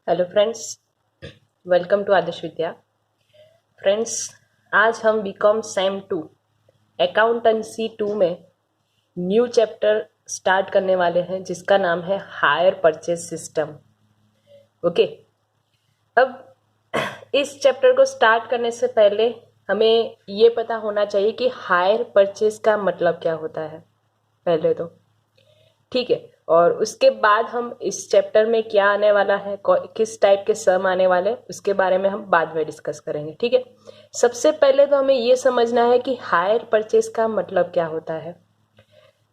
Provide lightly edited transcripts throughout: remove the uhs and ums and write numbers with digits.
Hello friends, welcome to Adarsh Vidya. Friends, आज हम BCom same 2 accountancy 2 में न्यू चैप्टर स्टार्ट करने वाले हैं जिसका नाम है हायर परचेज सिस्टम। ओके, अब इस चैप्टर को स्टार्ट करने से पहले हमें ये पता होना चाहिए कि हायर परचेज का मतलब क्या होता है पहले तो, ठीक है। और उसके बाद हम इस चैप्टर में क्या आने वाला है, किस टाइप के सम आने वाले, उसके बारे में हम बाद में डिस्कस करेंगे, ठीक है। सबसे पहले तो हमें ये समझना है कि हायर परचेज का मतलब क्या होता है।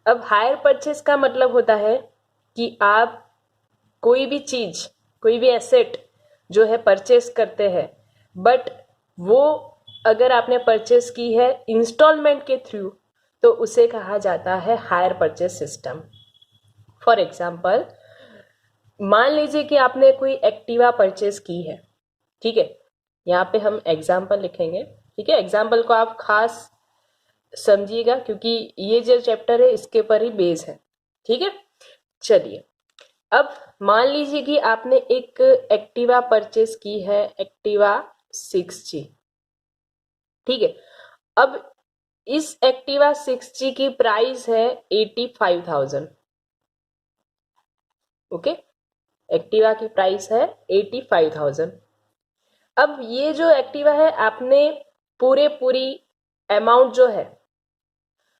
अब हायर परचेज का मतलब होता है कि आप कोई भी चीज, कोई भी एसेट जो है परचेज करते हैं, बट वो अगर आपने परचेज की है इंस्टॉलमेंट के थ्रू तो उसे कहा जाता है hire purchase system. For example, मान लीजिए कि आपने कोई एक्टिवा परचेज की है, ठीक है। यहाँ पे हम एग्जाम्पल लिखेंगे, ठीक है। एग्जाम्पल को आप खास समझिएगा क्योंकि ये जो चैप्टर है इसके ऊपर ही बेस है, ठीक है। चलिए, अब मान लीजिए कि आपने एक एक्टिवा परचेज की है, एक्टिवा 6G, ठीक है। अब इस एक्टिवा 6G की प्राइस है 85,000। ओके, एक्टिवा की प्राइस है 85,000। अब ये जो एक्टिवा है आपने पूरी अमाउंट जो है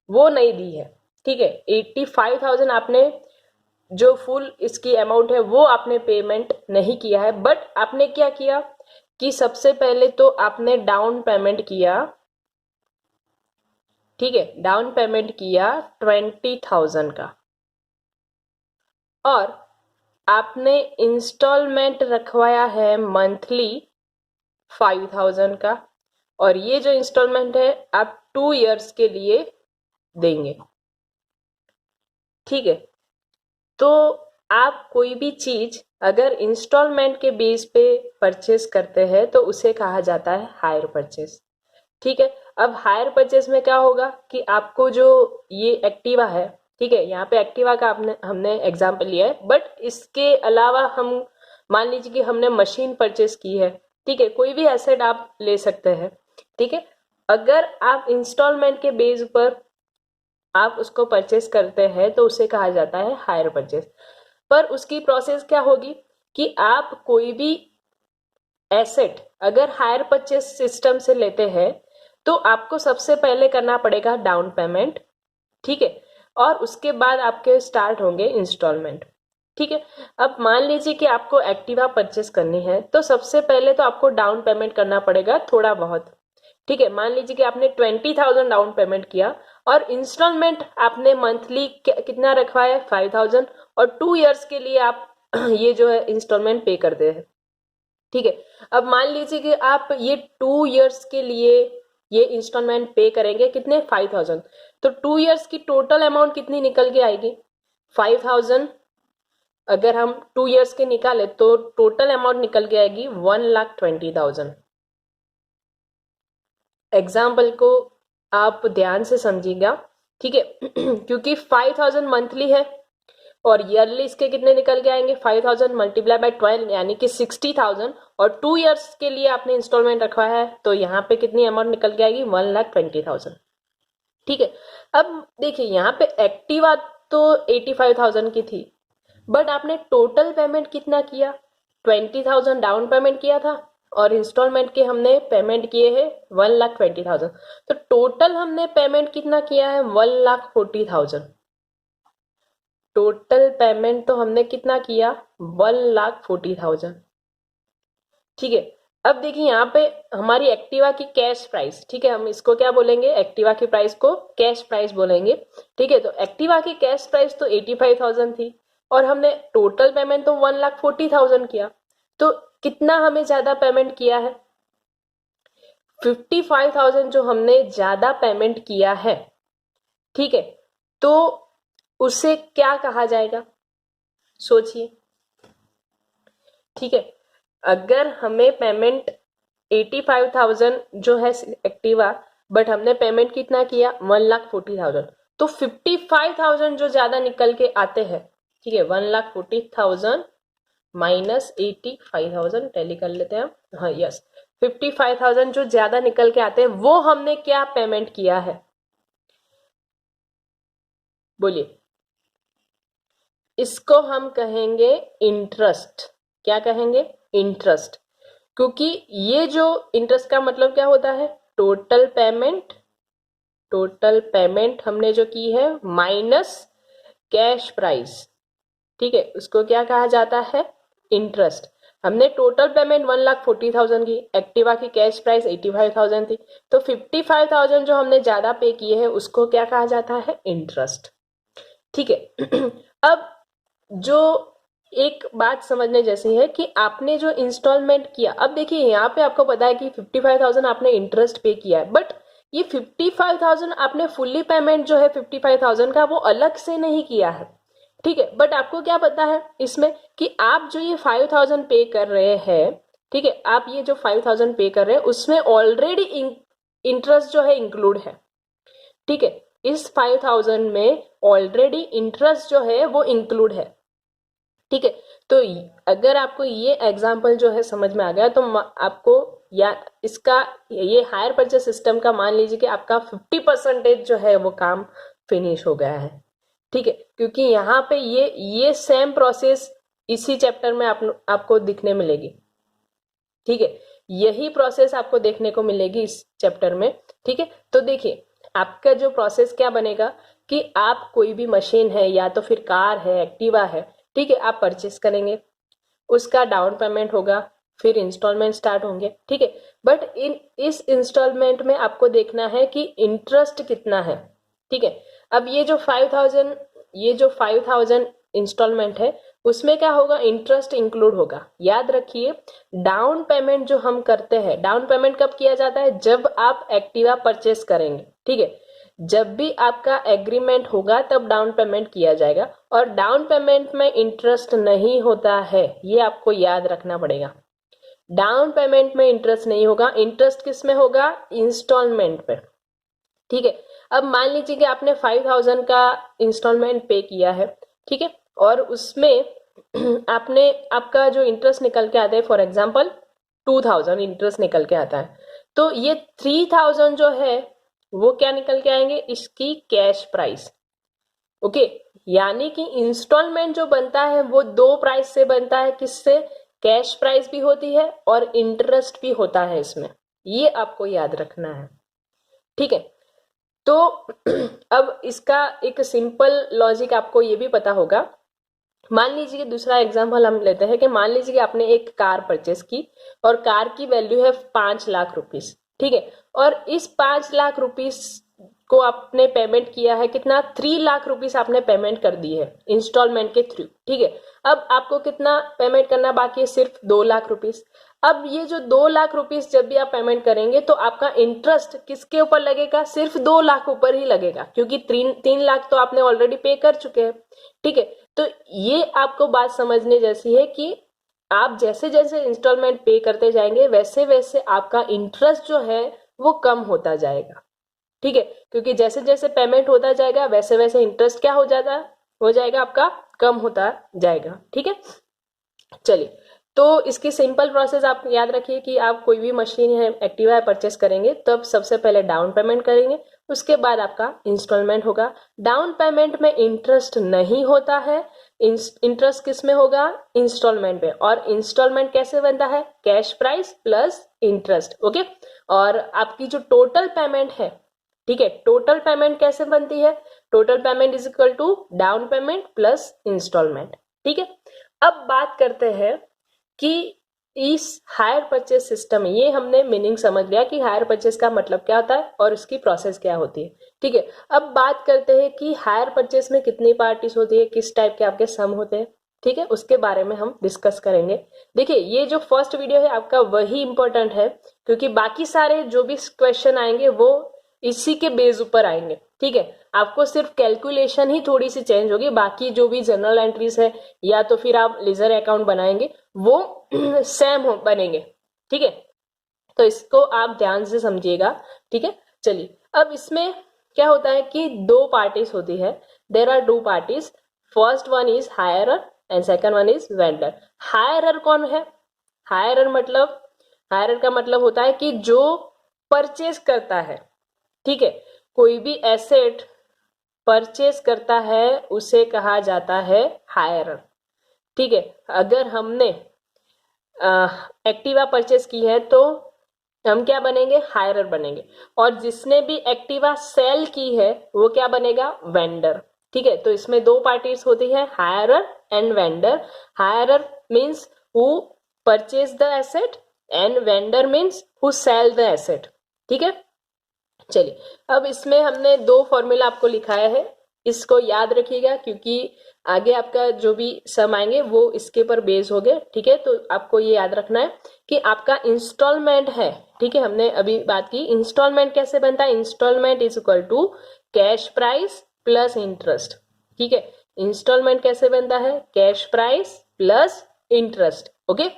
वो नहीं दी है, ठीक है। 85,000 आपने जो फुल इसकी अमाउंट है वो आपने पेमेंट नहीं किया है, बट आपने क्या किया कि सबसे पहले तो आपने डाउन पेमेंट किया, ठीक है। डाउन पेमेंट किया 20,000 का, और आपने इंस्टॉलमेंट रखवाया है मंथली 5,000 का, और ये जो इंस्टॉलमेंट है आप 2 इयर्स के लिए देंगे, ठीक है। तो आप कोई भी चीज अगर इंस्टॉलमेंट के बेस पे परचेस करते हैं तो उसे कहा जाता है हायर परचेस, ठीक है। अब हायर परचेस में क्या होगा कि आपको जो ये एक्टिवा है, ठीक है, यहाँ पे एक्टिवा का हमने एग्जाम्पल लिया है, बट इसके अलावा हम मान लीजिए कि हमने मशीन परचेस की है, ठीक है। कोई भी एसेट आप ले सकते हैं, ठीक है। अगर आप इंस्टॉलमेंट के बेस पर आप उसको परचेस करते हैं तो उसे कहा जाता है हायर परचेस। पर उसकी प्रोसेस क्या होगी कि आप कोई भी एसेट अगर हायर परचेस सिस्टम से लेते हैं तो आपको सबसे पहले करना पड़ेगा डाउन पेमेंट, ठीक है। और उसके बाद आपके स्टार्ट होंगे इंस्टॉलमेंट, ठीक है। अब मान लीजिए कि आपको एक्टिवा परचेस करनी है तो सबसे पहले तो आपको डाउन पेमेंट करना पड़ेगा थोड़ा बहुत, ठीक है। मान लीजिए कि आपने 20,000 डाउन पेमेंट किया और इंस्टॉलमेंट आपने मंथली कितना रखवाया है 5,000, और 2 इयर्स के लिए आप ये जो है इंस्टॉलमेंट पे करते हैं, ठीक है। अब मान लीजिए कि आप ये 2 इयर्स के लिए ये इंस्टॉलमेंट पे करेंगे, कितने 5,000, तो 2 इयर्स की टोटल अमाउंट कितनी निकल के आएगी 5,000। अगर हम 2 इयर्स के निकाले तो टोटल अमाउंट निकल के आएगी 1,20,000। एग्जाम्पल को आप ध्यान से समझिएगा, ठीक है। क्योंकि 5,000 मंथली है और ईयरली इसके कितने निकल के आएंगे 5,000 मल्टीप्लाई बाय 12 यानी कि 60,000, और 2 इयर्स के लिए आपने इंस्टॉलमेंट रखा है तो यहाँ पे कितनी अमाउंट निकल के आएगी 1,20,000, ठीक है। अब देखिए यहाँ पे एक्टिवा तो 85,000 की थी, बट आपने टोटल पेमेंट कितना किया 20,000 डाउन पेमेंट किया था और इंस्टॉलमेंट के हमने पेमेंट किए हैं 1,20,000, तो टोटल हमने पेमेंट कितना किया है 1,40,000। टोटल पेमेंट तो हमने कितना किया 1,40,000, ठीक है। अब देखिए यहाँ पे हमारी एक्टिवा की कैश प्राइस, ठीक है, हम इसको क्या बोलेंगे, एक्टिवा की प्राइस को कैश प्राइस बोलेंगे, ठीक है। तो एक्टिवा की कैश प्राइस तो 85,000 थी और हमने टोटल पेमेंट तो 1,40,000 किया, तो कितना हमें ज्यादा पेमेंट किया है 55,000 जो हमने ज्यादा पेमेंट किया है, ठीक है। तो उसे क्या कहा जाएगा सोचिए, ठीक है। अगर हमें पेमेंट 85,000 जो है एक्टिवा, बट हमने पेमेंट कितना किया 1,40,000, तो 55,000 जो ज्यादा निकल के आते हैं, ठीक है। 1,40,000 -85,000 टैली कर लेते हैं हम। हाँ यस, 55,000 जो ज्यादा निकल के आते हैं वो हमने क्या पेमेंट किया है, बोलिए। इसको हम कहेंगे इंटरेस्ट। क्या कहेंगे? इंटरेस्ट। क्योंकि ये जो इंटरेस्ट का मतलब क्या होता है, टोटल पेमेंट, टोटल पेमेंट हमने जो की है माइनस कैश प्राइस, ठीक है, उसको क्या कहा जाता है, इंटरेस्ट। हमने टोटल पेमेंट 1,40,000 की, एक्टिवा की कैश प्राइस 85,000 थी, तो 55,000 जो हमने ज्यादा पे किए हैं उसको क्या कहा जाता है, इंटरेस्ट। ठीक है। अब जो एक बात समझने जैसी है कि आपने जो इंस्टॉलमेंट किया, अब देखिए यहाँ पे आपको पता है कि 55,000 आपने इंटरेस्ट पे किया है, बट ये 55,000 आपने फुल्ली पेमेंट जो है 55,000 का वो अलग से नहीं किया है, ठीक है। बट आपको क्या पता है इसमें कि आप जो ये 5,000 पे कर रहे हैं, ठीक है, आप ये जो 5,000 पे कर रहे हैं उसमें ऑलरेडी इंटरेस्ट जो है इंक्लूड है, ठीक है। इस 5,000 में ऑलरेडी इंटरेस्ट जो है वो इंक्लूड है, ठीक है। तो अगर आपको ये एग्जांपल जो है समझ में आ गया तो आपको या इसका ये हायर परचेस सिस्टम का मान लीजिए कि आपका 50% जो है वो काम फिनिश हो गया है, ठीक है। क्योंकि यहाँ पे ये सेम प्रोसेस इसी चैप्टर में आपको दिखने मिलेगी, ठीक है। यही प्रोसेस आपको देखने को मिलेगी इस चैप्टर में, ठीक है। तो देखिए आपका जो प्रोसेस क्या बनेगा कि आप कोई भी मशीन है या तो फिर कार है, एक्टिवा है, ठीक है, आप परचेस करेंगे, उसका डाउन पेमेंट होगा, फिर इंस्टॉलमेंट स्टार्ट होंगे, ठीक है। बट इस इंस्टॉलमेंट में आपको देखना है कि इंटरेस्ट कितना है, ठीक है। अब ये जो 5,000 इंस्टॉलमेंट है उसमें क्या होगा, इंटरेस्ट इंक्लूड होगा। याद रखिए डाउन पेमेंट जो हम करते हैं, डाउन पेमेंट कब किया जाता है, जब आप एक्टिवा परचेस करेंगे, ठीक है। जब भी आपका एग्रीमेंट होगा तब डाउन पेमेंट किया जाएगा, और डाउन पेमेंट में इंटरेस्ट नहीं होता है, ये आपको याद रखना पड़ेगा। डाउन पेमेंट में इंटरेस्ट नहीं होगा, इंटरेस्ट किस में होगा, इंस्टॉलमेंट पे, ठीक है। अब मान लीजिए कि आपने 5,000 का इंस्टॉलमेंट पे किया है, ठीक है, और उसमें आपने आपका जो इंटरेस्ट निकल के आता है, फॉर एग्जाम्पल 2,000 इंटरेस्ट निकल के आता है, तो ये 3,000 जो है वो क्या निकल के आएंगे, इसकी कैश प्राइस, ओके। यानी कि इंस्टॉलमेंट जो बनता है वो दो प्राइस से बनता है, किससे, कैश प्राइस भी होती है और इंटरेस्ट भी होता है इसमें, ये आपको याद रखना है, ठीक है। तो अब इसका एक सिंपल लॉजिक आपको ये भी पता होगा। मान लीजिए कि दूसरा एग्जांपल हम लेते हैं कि मान लीजिए कि आपने एक कार परचेस की और कार की वैल्यू है 5,00,000 रुपीस, ठीक है, और इस 5,00,000 रुपीस को आपने पेमेंट किया है कितना, 3,00,000 रुपीस आपने पेमेंट कर दी है इंस्टॉलमेंट के थ्रू, ठीक है। अब आपको कितना पेमेंट करना बाकी है, सिर्फ 2,00,000 रुपीस। अब ये जो 2,00,000 रुपीस जब भी आप पेमेंट करेंगे तो आपका इंटरेस्ट किसके ऊपर लगेगा, सिर्फ 2,00,000 ऊपर ही लगेगा, क्योंकि 3,00,000 तो आपने ऑलरेडी पे कर चुके हैं, ठीक है। तो ये आपको बात समझने जैसी है कि आप जैसे जैसे इंस्टॉलमेंट पे करते जाएंगे वैसे वैसे आपका इंटरेस्ट जो है वो कम होता जाएगा, ठीक है। क्योंकि जैसे जैसे पेमेंट होता जाएगा वैसे वैसे इंटरेस्ट क्या हो जाएगा आपका कम होता जाएगा, ठीक है। चलिए, तो इसकी सिंपल प्रोसेस आप याद रखिए कि आप कोई भी मशीन है, एक्टिवा है, परचेस करेंगे तब सबसे पहले डाउन पेमेंट करेंगे, उसके बाद आपका इंस्टॉलमेंट होगा। डाउन पेमेंट में इंटरेस्ट नहीं होता है, इंटरेस्ट किस में होगा, इंस्टॉलमेंट पे। और इंस्टॉलमेंट कैसे बनता है, cash price plus interest, okay. और आपकी जो टोटल पेमेंट है, ठीक है, टोटल पेमेंट कैसे बनती है, total payment is equal to down payment plus instalment, ठीक है। अब बात करते हैं कि इस हायर परचेस सिस्टम, ये हमने मीनिंग समझ लिया कि हायर परचेस का मतलब क्या होता है और उसकी प्रोसेस क्या होती है, ठीक है। अब बात करते हैं कि हायर परचेस में कितनी पार्टीज होती है, किस टाइप के आपके सम होते हैं, ठीक है, उसके बारे में हम डिस्कस करेंगे। देखिए ये जो फर्स्ट वीडियो है आपका वही इंपॉर्टेंट है, क्योंकि बाकी सारे जो भी क्वेश्चन आएंगे वो इसी के बेस ऊपर आएंगे, ठीक है। आपको सिर्फ कैलकुलेशन ही थोड़ी सी चेंज होगी, बाकी जो भी जनरल एंट्रीज है या तो फिर आप लेजर अकाउंट बनाएंगे वो सेम बनेंगे, ठीक है। तो इसको आप ध्यान से समझिएगा, ठीक है। चलिए, अब इसमें क्या होता है कि दो पार्टीज होती है, there are two parties, first one is hirer and second one is vendor. Hirer कौन है? हायरर का मतलब होता है कि जो परचेज करता है, ठीक है, कोई भी एसेट परचेज करता है उसे कहा जाता है हायरर, ठीक है। अगर हमने एक्टिवा परचेज की है तो हम क्या बनेंगे? हायरर बनेंगे। और जिसने भी एक्टिवा सेल की है वो क्या बनेगा? वेंडर, ठीक है। तो इसमें दो पार्टीज होती है, hirer and vendor. Hirer means who purchase the asset and vendor means who sell the asset, ठीक है। चलिए, अब इसमें हमने दो फॉर्मूला आपको लिखाया है, इसको याद रखिएगा क्योंकि आगे आपका जो भी सम आएंगे वो इसके पर बेस हो गए, ठीक है। तो आपको ये याद रखना है कि आपका इंस्टॉलमेंट है, ठीक है। हमने अभी बात की इंस्टॉलमेंट कैसे बनता है। Instalment is equal to cash price plus interest, ठीक है। इंस्टॉलमेंट कैसे बनता है? Cash price plus interest, okay.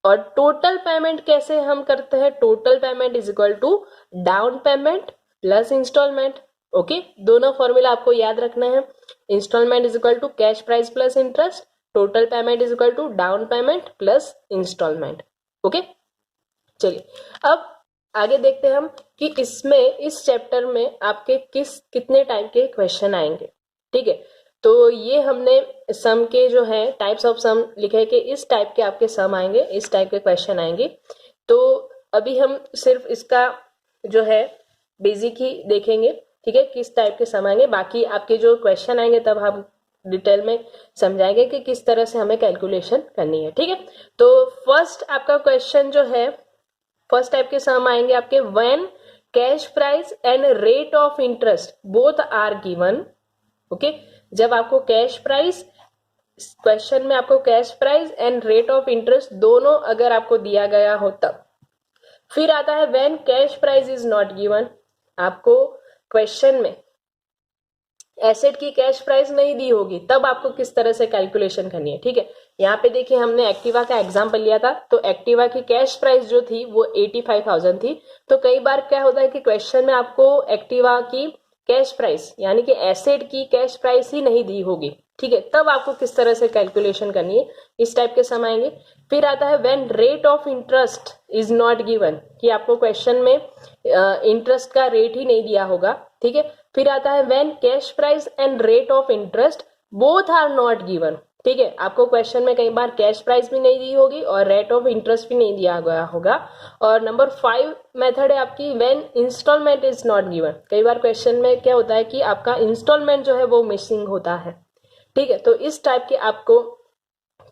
और टोटल पेमेंट कैसे हम करते हैं? Total payment is equal to down payment plus instalment, okay. दोनों फॉर्मूला आपको याद रखना है। Instalment is equal to cash price plus interest, total payment is equal to down payment plus instalment, okay. चलिए, अब आगे देखते हैं हम कि इसमें इस चैप्टर में आपके कितने टाइप के क्वेश्चन आएंगे, ठीक है। तो ये हमने सम के जो है टाइप्स ऑफ सम लिखे कि इस टाइप के आपके सम आएंगे, इस टाइप के क्वेश्चन आएंगे। तो अभी हम सिर्फ इसका जो है बेसिक ही देखेंगे, ठीक है, किस टाइप के सम आएंगे। बाकी आपके जो क्वेश्चन आएंगे तब हम डिटेल में समझाएंगे कि किस तरह से हमें कैलकुलेशन करनी है, ठीक है। तो फर्स्ट आपका क्वेश्चन जो है, फर्स्ट टाइप के सम आएंगे आपके when cash price and rate of interest both are given, okay. जब आपको कैश प्राइस, क्वेश्चन में आपको cash price and rate of interest दोनों अगर आपको दिया गया हो तब। फिर आता है when cash price is not given, आपको क्वेश्चन में एसेट की कैश प्राइस नहीं दी होगी तब आपको किस तरह से कैलकुलेशन करनी है, ठीक है। यहाँ पे देखिए हमने एक्टिवा का एग्जांपल लिया था, तो एक्टिवा की कैश प्राइस जो थी वो 85,000 थी। तो कई बार क्या होता है कि क्वेश्चन में आपको एक्टिवा की कैश प्राइस यानी कि एसेट की कैश प्राइस ही नहीं दी होगी, ठीक है, तब आपको किस तरह से कैलकुलेशन करनी है, इस टाइप के सम आएंगे। फिर आता है when rate of interest is not given, कि आपको क्वेश्चन में इंटरेस्ट का रेट ही नहीं दिया होगा, ठीक है। फिर आता है when cash price and rate of interest both are not given, ठीक है। आपको क्वेश्चन में कई बार कैश प्राइस भी नहीं दी होगी और रेट ऑफ इंटरेस्ट भी नहीं दिया गया होगा। और नंबर 5 मेथड है आपकी when instalment is not given. कई बार क्वेश्चन में क्या होता है कि आपका इंस्टॉलमेंट जो है वो मिसिंग होता है, ठीक है। तो इस टाइप के आपको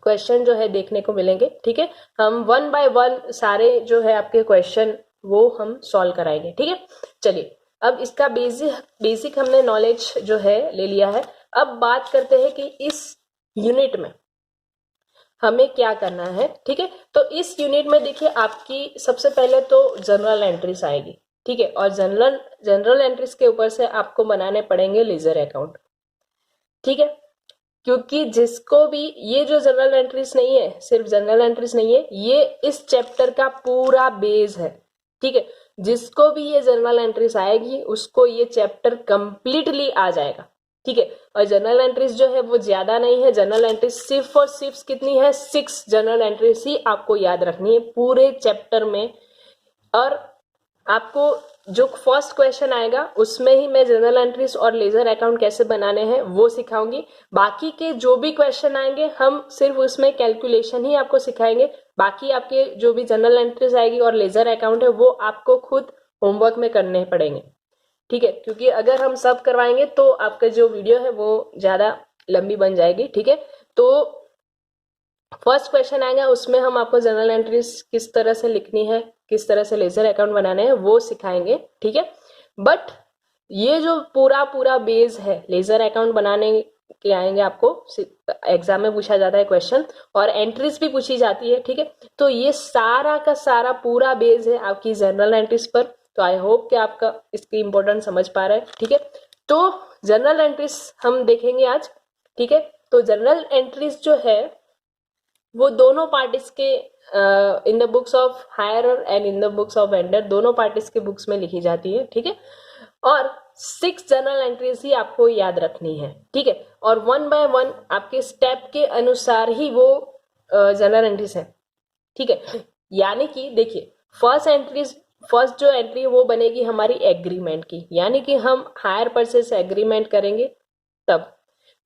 क्वेश्चन जो है देखने को मिलेंगे, ठीक है। हम वन बाय वन सारे जो है आपके क्वेश्चन वो हम सॉल्व कराएंगे, ठीक है। चलिए, अब इसका बेसिक हमने नॉलेज जो है ले लिया है। अब बात करते हैं कि इस यूनिट में हमें क्या करना है, ठीक है। तो इस यूनिट में देखिए आपकी सबसे पहले तो जनरल एंट्रीज आएगी, ठीक है। और जनरल एंट्रीज के ऊपर से आपको बनाने पड़ेंगे लेजर अकाउंट, ठीक है। क्योंकि जिसको भी ये जो जनरल एंट्रीज नहीं है, सिर्फ जनरल एंट्रीज नहीं है, ये इस चैप्टर का पूरा बेस है, ठीक है। जिसको भी ये जनरल एंट्रीज आएगी उसको ये चैप्टर कंप्लीटली आ जाएगा, ठीक है। और जनरल एंट्रीज जो है वो ज्यादा नहीं है, जनरल एंट्रीज सिर्फ और सिर्फ कितनी है, 6 जनरल एंट्रीज ही आपको याद रखनी है पूरे चैप्टर में। और आपको जो फर्स्ट क्वेश्चन आएगा उसमें ही मैं जनरल एंट्रीज और लेजर अकाउंट कैसे बनाने हैं वो सिखाऊंगी। बाकी के जो भी क्वेश्चन आएंगे हम सिर्फ उसमें कैलकुलेशन ही आपको सिखाएंगे। बाकी आपके जो भी जनरल एंट्रीज आएगी और लेजर अकाउंट है वो आपको खुद होमवर्क में करने पड़ेंगे, ठीक है। क्योंकि अगर हम सब करवाएंगे तो आपका जो वीडियो है वो ज्यादा लंबी बन जाएगी, ठीक है। तो फर्स्ट क्वेश्चन आएगा उसमें हम आपको जनरल एंट्रीज किस तरह से लिखनी है, किस तरह से लेजर अकाउंट बनाने हैं वो सिखाएंगे, ठीक है। बट ये जो पूरा बेस है लेजर अकाउंट बनाने के आएंगे आपको, एग्जाम में पूछा जाता है क्वेश्चन और एंट्रीज भी पूछी जाती है, ठीक है। तो ये सारा का सारा पूरा बेस है आपकी जनरल एंट्रीज पर। तो आई होप कि आपका इसकी इंपॉर्टेंस समझ पा रहा है, ठीक है। तो जनरल एंट्रीज हम देखेंगे आज, ठीक है। तो जनरल एंट्रीज जो है वो दोनों पार्टीज के in the books of hirer and in the books of vendor, दोनों पार्टीज के बुक्स में लिखी जाती है, ठीक है। और 6 जर्नल एंट्रीज ही आपको याद रखनी है, ठीक है, और 1 बाय 1 आपके स्टेप के अनुसार ही वो जर्नल एंट्रीज है, ठीक है। यानी कि देखिए फर्स्ट जो एंट्री है वो बनेगी हमारी एग्रीमेंट की, यानी कि हम हायर परचेस एग्रीमेंट करेंगे तब।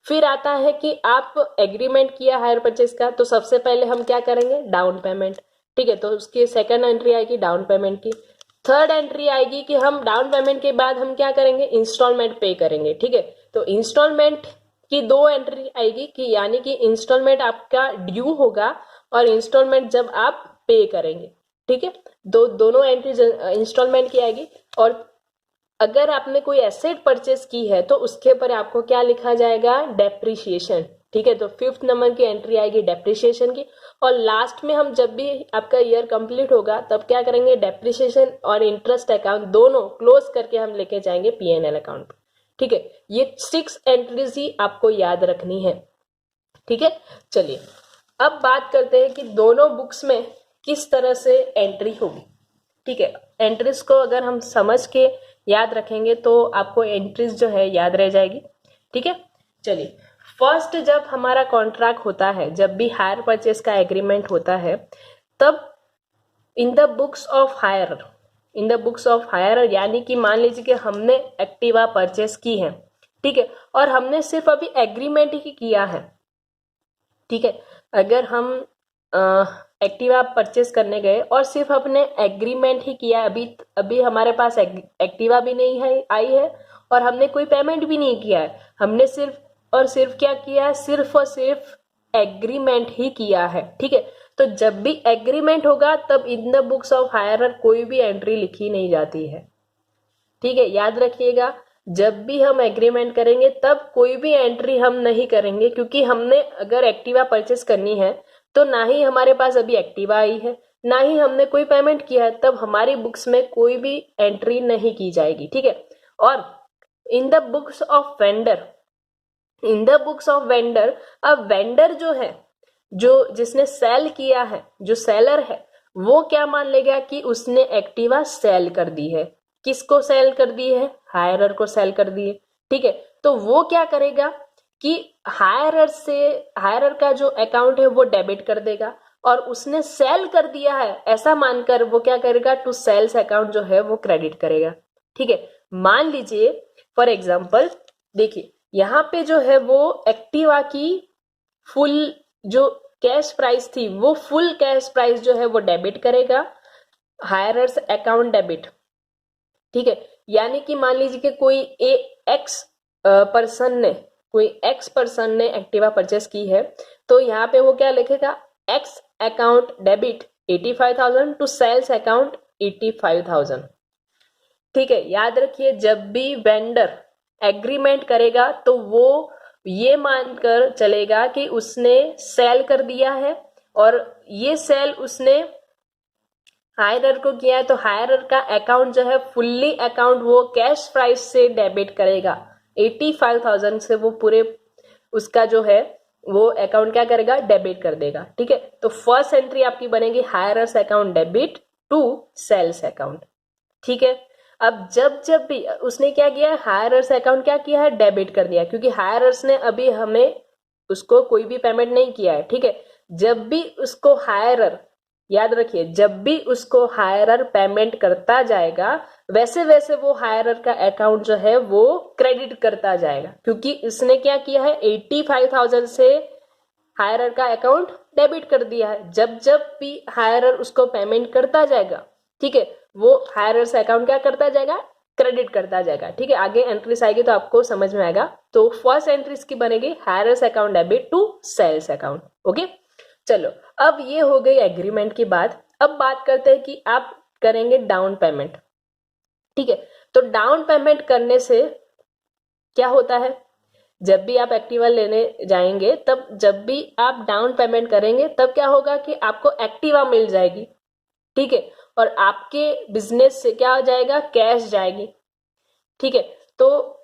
फिर आता है कि आप एग्रीमेंट किया हायर परचेस का, तो सबसे पहले हम क्या करेंगे, डाउन पेमेंट, ठीक है, तो उसकी सेकंड एंट्री आएगी डाउन पेमेंट की। थर्ड एंट्री आएगी कि हम डाउन पेमेंट के बाद हम क्या करेंगे, इंस्टॉलमेंट पे करेंगे, ठीक है। तो इंस्टॉलमेंट की 2 एंट्री आएगी कि यानी कि इंस्टॉलमेंट आपका ड्यू होगा और इंस्टॉलमेंट जब आप पे करेंगे, ठीक है। दोनों एंट्री इंस्टॉलमेंट की आएगी। और अगर आपने कोई एसेट परचेस की है तो उसके ऊपर आपको क्या लिखा जाएगा, डेप्रिसिएशन, ठीक है। तो 5th नंबर की एंट्री आएगी डेप्रिसिएशन की। और लास्ट में हम जब भी आपका ईयर कंप्लीट होगा तब क्या करेंगे, डेप्रिसिएशन और इंटरेस्ट अकाउंट दोनों क्लोज करके हम लेके जाएंगे P&L अकाउंट, ठीक है। ये 6 एंट्रीज ही आपको याद रखनी है, ठीक है। चलिए अब बात करते हैं कि दोनों बुक्स में किस तरह से एंट्री होगी, ठीक है। एंट्रीज को अगर हम समझ के याद रखेंगे तो आपको एंट्रीज जो है याद रह जाएगी, ठीक है। चलिए फर्स्ट जब हमारा कॉन्ट्रैक्ट होता है, जब भी हायर परचेस का एग्रीमेंट होता है, तब in the books of hirer यानी कि मान लीजिए कि हमने एक्टिवा परचेस की है, ठीक है, और हमने सिर्फ अभी एग्रीमेंट ही किया है, ठीक है। अगर हम एक्टिवा परचेस करने गए और सिर्फ अपने एग्रीमेंट ही किया, अभी हमारे पास एक्टिवा भी नहीं है आई है और हमने कोई पेमेंट भी नहीं किया है, हमने सिर्फ और सिर्फ क्या किया है, सिर्फ और सिर्फ एग्रीमेंट ही किया है, ठीक है। तो जब भी एग्रीमेंट होगा तब इन द बुक्स ऑफ हायरर कोई भी एंट्री लिखी नहीं जाती है, ठीक है, याद रखिएगा। जब भी हम एग्रीमेंट करेंगे तब कोई भी एंट्री हम नहीं करेंगे, क्योंकि हमने अगर एक्टिवा परचेस करनी है तो ना ही हमारे पास अभी एक्टिवा आई है, ना ही हमने कोई पेमेंट किया है, तब हमारी बुक्स में कोई भी एंट्री नहीं की जाएगी, ठीक है। और इन द बुक्स ऑफ वेंडर अब वेंडर जो है, जो जिसने सेल किया है, जो सेलर है, वो क्या मान लेगा कि उसने एक्टिवा सेल कर दी है। किसको सेल कर दी है, हायरर को सेल कर दी है, ठीक है। तो वो क्या करेगा कि हायरर का जो अकाउंट है वो डेबिट कर देगा, और उसने सेल कर दिया है ऐसा मानकर वो क्या करेगा, टू सेल्स अकाउंट जो है वो क्रेडिट करेगा, ठीक है। मान लीजिए फॉर एग्जांपल, देखिए यहाँ पे जो है वो एक्टिवा की फुल जो कैश प्राइस थी, वो फुल कैश प्राइस जो है वो डेबिट करेगा, हायरर्स अकाउंट डेबिट, ठीक है। यानी कि मान लीजिए कि कोई एक्स पर्सन ने एक्टिवा परचेस की है, तो यहाँ पे वो क्या लिखेगा, X account debit 85,000 to sales account 85,000, ठीक है। याद रखिए जब भी वेंडर एग्रीमेंट करेगा तो वो ये मानकर चलेगा कि उसने सेल कर दिया है, और ये सेल उसने हायरर को किया है, तो हायरर का अकाउंट जो है फुल्ली अकाउंट वो कैश प्राइस से डेबिट करेगा, 85,000 से वो पूरे उसका जो है वो अकाउंट क्या करेगा, डेबिट कर देगा, ठीक है। तो फर्स्ट एंट्री आपकी बनेगी hirer's account debit to sales account, ठीक है। अब जब भी उसने क्या किया, हायरर्स अकाउंट क्या किया है, डेबिट कर दिया, क्योंकि हायरर्स ने अभी हमें उसको कोई भी पेमेंट नहीं किया है, ठीक है। जब भी उसको हायरर, याद रखिए जब भी उसको हायरर पेमेंट करता जाएगा वैसे वैसे वो हायरर का अकाउंट जो है वो क्रेडिट करता जाएगा, क्योंकि इसने क्या किया है, 85,000 से हायरर का अकाउंट डेबिट कर दिया है। जब भी हायरर उसको पेमेंट करता जाएगा, ठीक है, वो हायरर से अकाउंट क्या करता जाएगा, क्रेडिट करता जाएगा, ठीक है। आगे एंट्रीज आएगी तो आपको समझ में आएगा। तो फर्स्ट एंट्री इसकी बनेगी hirer's account debit to sales account, okay. चलो अब ये हो गई एग्रीमेंट की बात। अब बात करते हैं कि आप करेंगे डाउन पेमेंट, ठीक है। तो डाउन पेमेंट करने से क्या होता है, जब भी आप एक्टिवा लेने जाएंगे तब जब भी आप डाउन पेमेंट करेंगे तब क्या होगा कि आपको एक्टिवा मिल जाएगी, ठीक है, और आपके बिजनेस से क्या हो जाएगा, कैश जाएगी, ठीक है। तो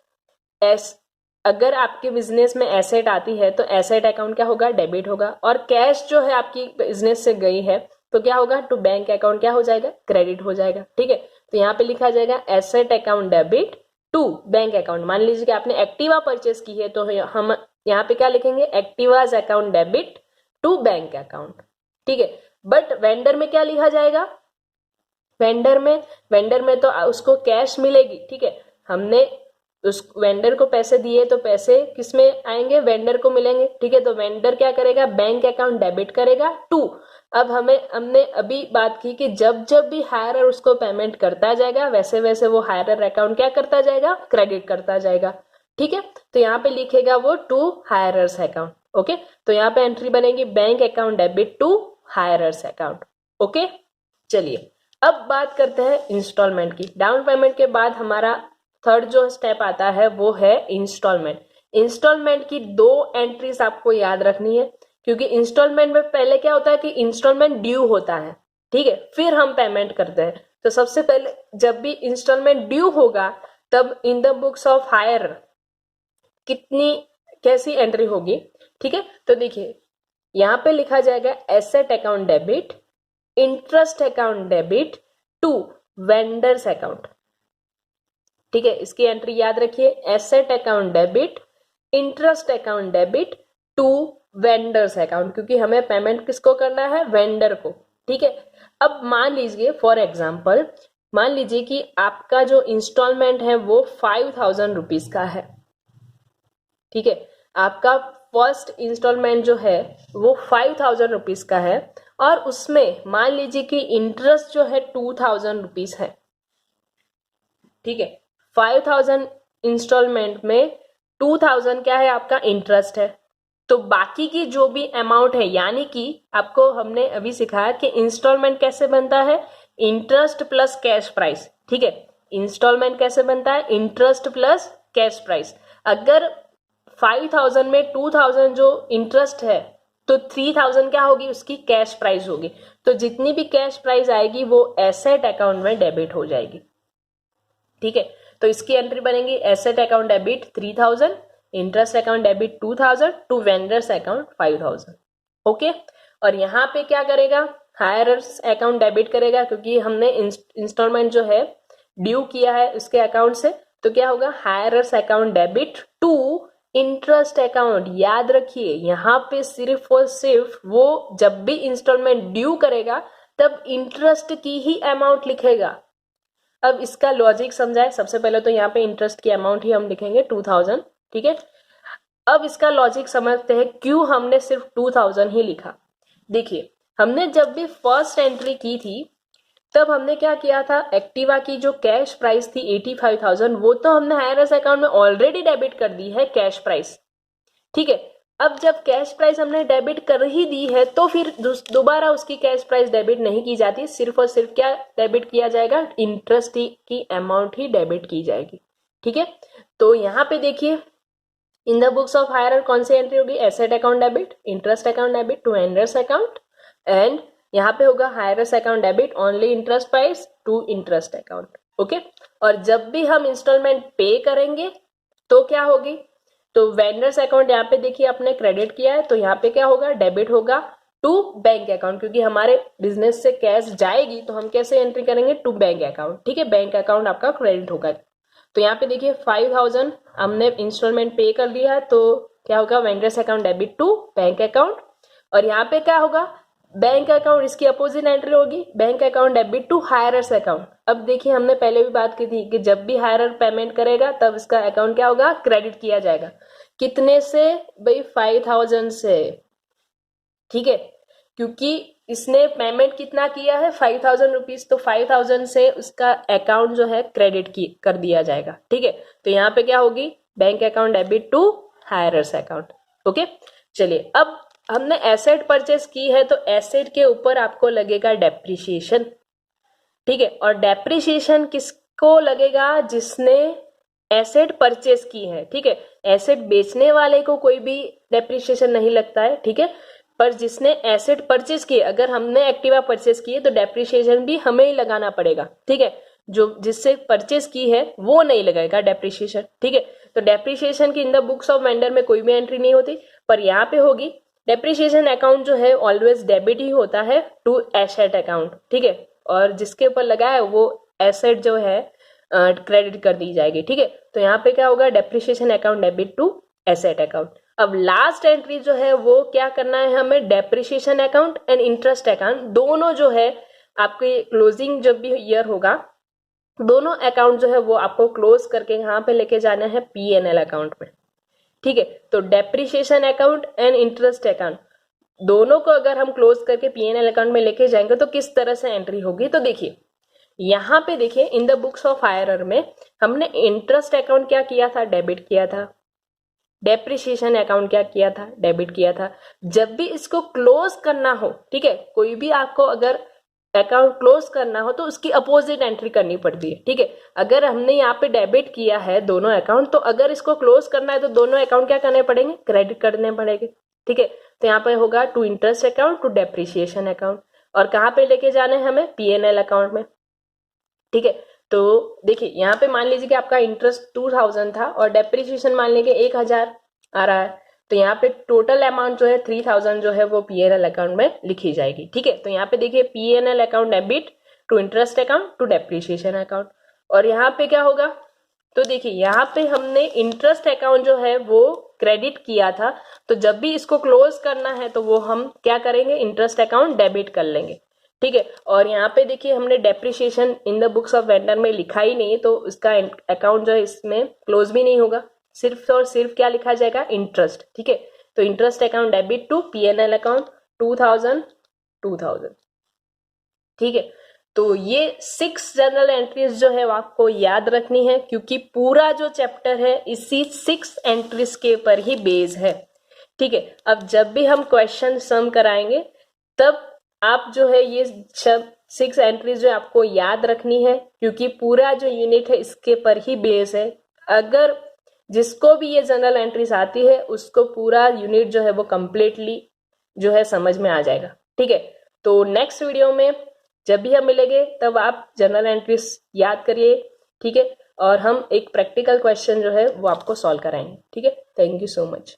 अगर आपके बिजनेस में एसेट आती है तो एसेट अकाउंट क्या होगा, डेबिट होगा, और कैश जो है आपकी बिजनेस से गई है तो क्या होगा, टू बैंक अकाउंट क्या हो जाएगा, क्रेडिट हो जाएगा, ठीक है। तो यहाँ पे लिखा जाएगा asset account debit to bank account. मान लीजिए कि आपने एक्टिवा परचेस की है, तो हम यहाँ पे क्या लिखेंगे, एक्टिवाज account debit to bank account, ठीक है। बट वेंडर में क्या लिखा जाएगा, वेंडर में तो उसको कैश मिलेगी, ठीक है। हमने उस वेंडर को पैसे दिए तो पैसे किस में आएंगे, वेंडर को मिलेंगे, ठीक है। तो वेंडर क्या करेगा, बैंक अकाउंट डेबिट करेगा टू। अब हमने अभी बात की कि जब भी हायरर उसको पेमेंट करता जाएगा, वैसे वैसे वो हायरर अकाउंट क्या करता जाएगा, क्रेडिट करता जाएगा, ठीक है। तो यहाँ पे लिखेगा वो टू हायरर्स अकाउंट, ओके। तो यहाँ पे एंट्री बनेगी bank account debit to hirer's account, okay. चलिए अब बात करते हैं इंस्टॉलमेंट की। डाउन पेमेंट के बाद हमारा थर्ड जो स्टेप आता है वो है इंस्टॉलमेंट। इंस्टॉलमेंट की दो एंट्रीज आपको याद रखनी है, क्योंकि इंस्टॉलमेंट में पहले क्या होता है कि इंस्टॉलमेंट ड्यू होता है, ठीक है, फिर हम पेमेंट करते हैं। तो सबसे पहले जब भी इंस्टॉलमेंट ड्यू होगा तब in the books of hirer कैसी एंट्री होगी, ठीक है। तो देखिए यहाँ पे लिखा जाएगा asset account debit, interest account debit to vendors account, ठीक है। इसकी एंट्री याद रखिए, asset account debit, interest account debit to vendors account, क्योंकि हमें पेमेंट किसको करना है, वेंडर को, ठीक है। अब मान लीजिए फॉर एग्जाम्पल, मान लीजिए कि आपका जो इंस्टॉलमेंट है वो 5000 रुपीज का है, ठीक है। आपका फर्स्ट इंस्टॉलमेंट जो है वो 5000 रुपीज का है, और उसमें मान लीजिए कि इंटरेस्ट जो है 2000 रुपीज है, ठीक है। 5000 इंस्टॉलमेंट में 2000 क्या है, आपका इंटरेस्ट है। तो बाकी की जो भी अमाउंट है, यानी कि आपको हमने अभी सिखाया कि इंस्टॉलमेंट कैसे बनता है, इंटरेस्ट प्लस कैश प्राइस, ठीक है। इंस्टॉलमेंट कैसे बनता है, इंटरेस्ट प्लस कैश प्राइस। अगर 5000 में 2000 जो इंटरेस्ट है तो 3000 क्या होगी, उसकी कैश प्राइस होगी। तो जितनी भी कैश प्राइस आएगी वो एसेट अकाउंट में डेबिट हो जाएगी, ठीक है। तो इसकी एंट्री बनेगी asset account debit 3000, interest account debit 2000 to vendors account 5000, okay. और यहाँ पे क्या करेगा, हायरर्स अकाउंट डेबिट करेगा, क्योंकि हमने इंस्टॉलमेंट जो है ड्यू किया है उसके अकाउंट से। तो क्या होगा, hirer's account debit to interest account. याद रखिए यहाँ पे सिर्फ और सिर्फ वो जब भी इंस्टॉलमेंट ड्यू करेगा तब इंटरेस्ट की ही अमाउंट लिखेगा। अब इसका लॉजिक समझाए, सबसे पहले तो यहाँ पे इंटरेस्ट की अमाउंट ही हम लिखेंगे 2000, ठीक है। अब इसका लॉजिक समझते हैं क्यों हमने सिर्फ 2000 ही लिखा। देखिए हमने जब भी फर्स्ट एंट्री की थी तब हमने क्या किया था, एक्टिवा की जो कैश प्राइस थी 85,000 वो तो हमने हायरर्स अकाउंट में ऑलरेडी डेबिट कर दी है कैश प्राइस, ठीक है। अब जब कैश प्राइस हमने डेबिट कर ही दी है तो फिर दोबारा उसकी कैश प्राइस डेबिट नहीं की जाती, सिर्फ और सिर्फ क्या डेबिट किया जाएगा, इंटरेस्ट की अमाउंट ही डेबिट की जाएगी, ठीक है। तो यहाँ पे देखिए in the books of hirer कौन सी एंट्री होगी, asset account debit, interest account debit to vendors account, and यहाँ पे होगा hirer's account debit only interest price to interest account, okay. और जब भी हम इंस्टॉलमेंट पे करेंगे तो क्या होगी, तो वेंडर्स अकाउंट यहाँ पे देखिए आपने क्रेडिट किया है, तो यहाँ पे क्या होगा, डेबिट होगा टू बैंक अकाउंट, क्योंकि हमारे बिजनेस से कैश जाएगी तो हम कैसे एंट्री करेंगे, टू बैंक अकाउंट, ठीक है। बैंक अकाउंट आपका क्रेडिट होगा। तो यहाँ पे देखिए 5000 हमने इंस्टॉलमेंट पे कर दिया है, तो क्या होगा, vendor's account debit to bank account. और यहाँ पे क्या होगा, बैंक अकाउंट, इसकी अपोजिट एंट्री होगी bank account debit to hirer's account. अब देखिए हमने पहले भी बात की थी कि जब भी हायरर पेमेंट करेगा तब इसका अकाउंट क्या होगा, क्रेडिट किया जाएगा। कितने से भाई, 5000 से, ठीक है, क्योंकि इसने पेमेंट कितना किया है, 5000 रुपीज, तो 5000 से उसका अकाउंट जो है क्रेडिट कर दिया जाएगा, ठीक है। तो यहाँ पे क्या होगी, bank account debit to hirer's account, okay. चलिए अब हमने एसेट परचेस की है तो एसेट के ऊपर आपको लगेगा डेप्रिसिएशन, ठीक है। और डेप्रिसिएशन किसको लगेगा, जिसने एसेट परचेस की है, ठीक है। एसेट बेचने वाले को कोई भी डेप्रिसिएशन नहीं लगता है, ठीक है, पर जिसने एसेट परचेस की, अगर हमने एक्टिवा परचेस की है तो डेप्रिसिएशन भी हमें ही लगाना पड़ेगा, ठीक है। जो जिससे परचेस की है वो नहीं लगाएगा डेप्रिसिएशन, ठीक है। तो डेप्रिसिएशन की इन द बुक्स ऑफ वेंडर में कोई भी एंट्री नहीं होती, पर यहाँ पे होगी। डेप्रिसिएशन अकाउंट जो है ऑलवेज डेबिट ही होता है टू एसेट अकाउंट, ठीक है, और जिसके ऊपर लगा है वो एसेट जो है क्रेडिट कर दी जाएगी, ठीक है। तो यहाँ पे क्या होगा, depreciation account debit to asset account. अब लास्ट एंट्री जो है वो क्या करना है हमें, depreciation account and interest account दोनों जो है आपके क्लोजिंग जब भी ईयर होगा, दोनों अकाउंट जो है वो आपको क्लोज करके यहाँ पे लेके जाना है P&L अकाउंट में। ठीक है, तो depreciation account and interest account दोनों को अगर हम क्लोज करके P&L अकाउंट में लेके जाएंगे तो किस तरह से एंट्री होगी, तो देखिए यहाँ पे देखिए इन द बुक्स ऑफ हायरर में हमने इंटरेस्ट अकाउंट क्या किया था, डेबिट किया था, डेप्रिसिएशन अकाउंट क्या किया था, डेबिट किया था। जब भी इसको क्लोज करना हो, ठीक है, कोई भी आपको अगर अकाउंट क्लोज करना हो तो उसकी अपोजिट एंट्री करनी पड़ती है। ठीक है, अगर हमने यहाँ पे डेबिट किया है दोनों अकाउंट, तो अगर इसको क्लोज करना है तो दोनों अकाउंट क्या करने पड़ेंगे, क्रेडिट करने पड़ेंगे। ठीक है, तो यहाँ पे होगा to interest account to depreciation account, और कहाँ पे लेके जाना है हमें, P&L अकाउंट में। ठीक है, तो देखिए यहाँ पे मान लीजिए कि आपका इंटरेस्ट 2000 था और डेप्रिसिएशन मान लीजिए 1000 आ रहा है, तो यहाँ पे टोटल अमाउंट जो है 3000 जो है वो P&L अकाउंट में लिखी जाएगी। ठीक है, तो यहाँ पे देखिए P&L account debit to interest account to depreciation account, और यहाँ पे क्या होगा, तो देखिए यहाँ पे हमने इंटरेस्ट अकाउंट जो है वो क्रेडिट किया था, तो जब भी इसको क्लोज करना है तो वो हम क्या करेंगे, इंटरेस्ट अकाउंट डेबिट कर लेंगे। ठीक है, और यहाँ पे देखिए हमने depreciation in the books of vendor में लिखा ही नहीं, तो इसका अकाउंट जो है इसमें क्लोज भी नहीं होगा, सिर्फ और सिर्फ क्या लिखा जाएगा, इंटरेस्ट। ठीक है, तो interest account debit to P&L account 2000। ठीक है, तो ये 6 जनरल एंट्रीज जो है आपको याद रखनी है, क्योंकि पूरा जो चैप्टर है इसी 6 एंट्रीज के ऊपर ही बेस है। ठीक है, अब जब भी हम क्वेश्चन सम कराएंगे तब आप जो है ये 6 एंट्रीज जो आपको याद रखनी है, क्योंकि पूरा जो यूनिट है इसके पर ही बेस है। अगर जिसको भी ये जनरल एंट्रीज आती है उसको पूरा यूनिट जो है वो कंप्लीटली जो है समझ में आ जाएगा। ठीक है, तो नेक्स्ट वीडियो में जब भी हम मिलेंगे तब आप जनरल एंट्रीज याद करिए। ठीक है, और हम एक प्रैक्टिकल क्वेश्चन जो है वो आपको सॉल्व कराएंगे। ठीक है, थैंक यू सो मच।